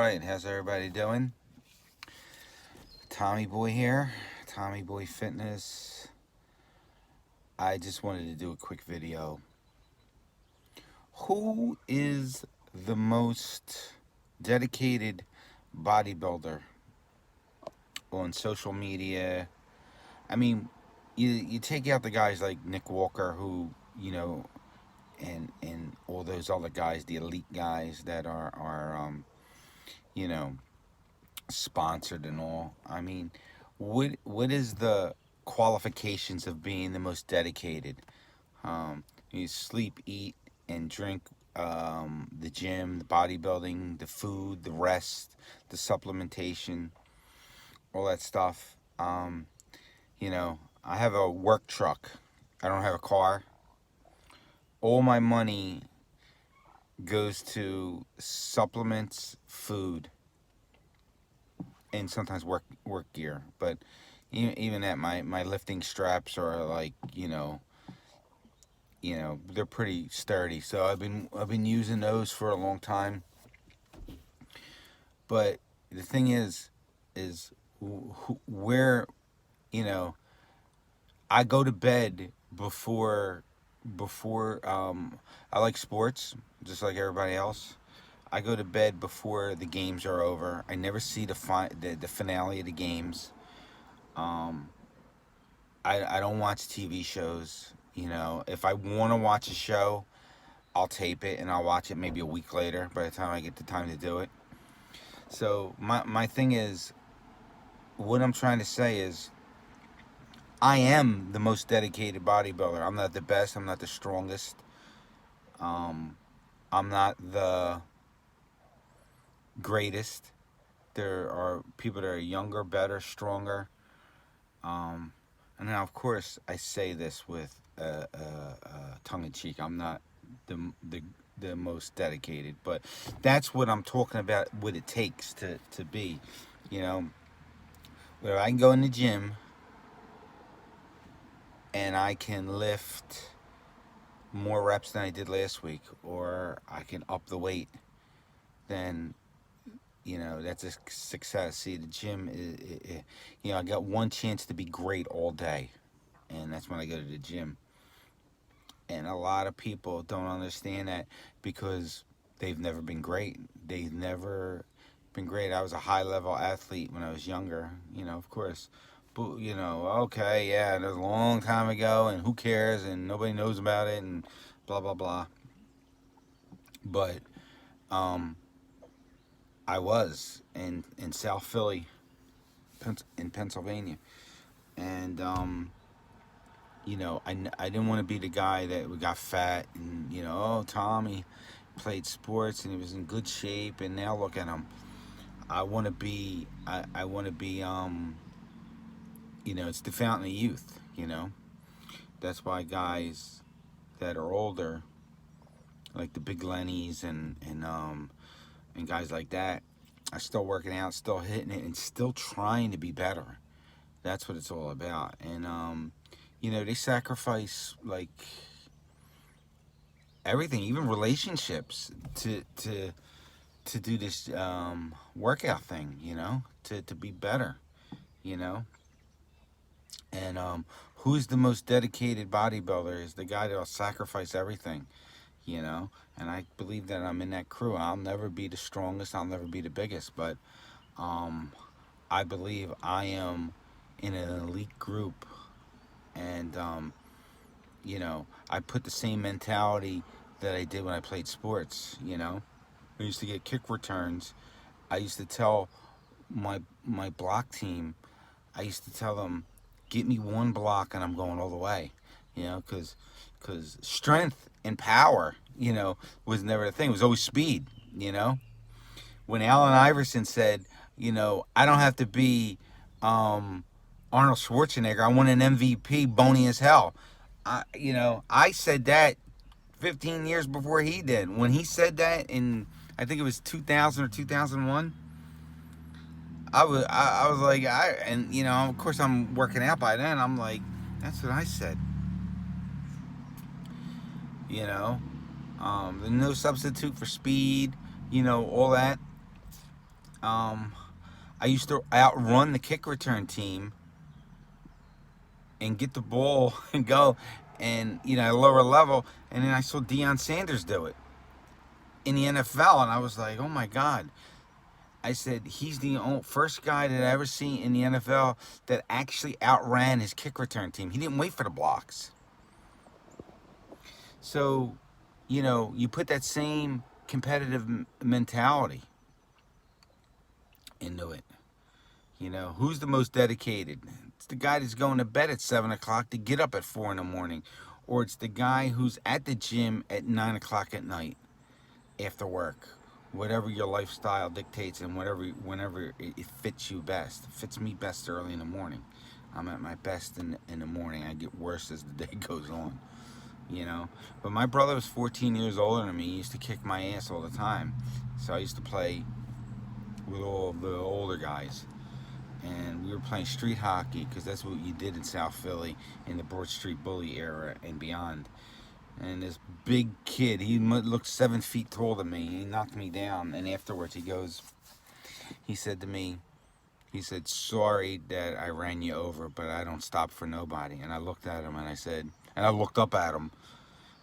Alright, how's everybody doing? Tommy Boy here, Tommy Boy Fitness. I just wanted to do a quick video. Who is the most dedicated bodybuilder on social media? I mean, you take out the guys like Nick Walker, who, and all those other guys, the elite guys that are you know, sponsored and all. I mean, what is the qualifications of being the most dedicated? You sleep, eat, and drink. The gym, the bodybuilding, the food, the rest, the supplementation, all that stuff. I have a work truck. I don't have a car. All my money goes to supplements, food, and sometimes work gear. But even at my lifting straps are like they're pretty sturdy. So I've been using those for a long time. But the thing is where I go to bed before I like sports just like everybody else. I go to bed before the games are over. I never see the finale of the games. I don't watch TV shows. If I want to watch a show, I'll tape it and I'll watch it maybe a week later by the time I get the time to do it. So my thing is, what I'm trying to say is, I am the most dedicated bodybuilder. I'm not the best. I'm not the strongest. I'm not the greatest. There are people that are younger, better, stronger. And now, of course, I say this with tongue-in-cheek. I'm not the most dedicated, but that's what I'm talking about. What it takes to be, where I can go in the gym and I can lift more reps than I did last week, or I can up the weight. Then that's a success. See, the gym I got one chance to be great all day, and that's when I go to the gym. And a lot of people don't understand that because they've never been great. They've never been great. I was a high-level athlete when I was younger, of course. But, okay, yeah, that was a long time ago, and who cares, and nobody knows about it, and blah, blah, blah. But I was in South Philly, in Pennsylvania. And, I didn't want to be the guy that got fat and, Tommy played sports and he was in good shape and now look at him. I want to be, it's the fountain of youth, That's why guys that are older, like the Big Lennies and guys like that, are still working out, still hitting it, and still trying to be better. That's what it's all about. And, they sacrifice, like, everything, even relationships, to do this workout thing, to be better, And who's the most dedicated bodybuilder is the guy that'll sacrifice everything, And I believe that I'm in that crew. I'll never be the strongest. I'll never be the biggest. But I believe I am in an elite group. And, I put the same mentality that I did when I played sports, I used to get kick returns. I used to tell my block team, I used to tell them, get me one block and I'm going all the way, because strength and power, was never a thing. It was always speed, When Allen Iverson said, I don't have to be Arnold Schwarzenegger. I want an MVP, bony as hell. I said that 15 years before he did. When he said that in, I think it was 2000 or 2001, I was like, of course I'm working out by then. I'm like, that's what I said. There's no substitute for speed, all that. I used to outrun the kick return team and get the ball and go, and at a lower level. And then I saw Deion Sanders do it in the NFL, and I was like, oh my God. I said, he's the first guy that I ever seen in the NFL that actually outran his kick return team. He didn't wait for the blocks. So, you put that same competitive mentality into it. Who's the most dedicated? It's the guy that's going to bed at 7 o'clock to get up at 4 in the morning. Or it's the guy who's at the gym at 9 o'clock at night after work. Whatever your lifestyle dictates and whenever it fits you best. It fits me best early in the morning. I'm at my best in the morning. I get worse as the day goes on. But my brother was 14 years older than me. He used to kick my ass all the time. So I used to play with all the older guys. And we were playing street hockey because that's what you did in South Philly in the Broad Street Bully era and beyond. And this big kid, he looked 7 feet taller than me. He knocked me down. And afterwards, he said to me, sorry that I ran you over, but I don't stop for nobody. And I looked at him and I looked up at him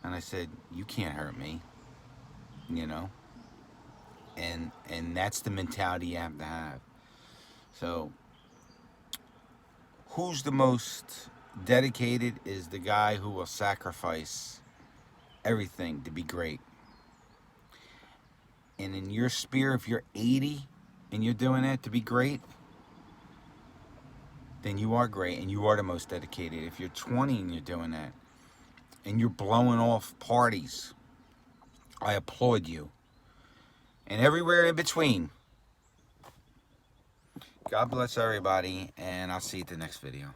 and I said, you can't hurt me, And that's the mentality you have to have. So, who's the most dedicated is the guy who will sacrifice everything to be great. And in your sphere, if you're 80 and you're doing that to be great, then you are great and you are the most dedicated. If you're 20 and you're doing that and you're blowing off parties, I applaud you. And everywhere in between. God bless everybody, and I'll see you at the next video.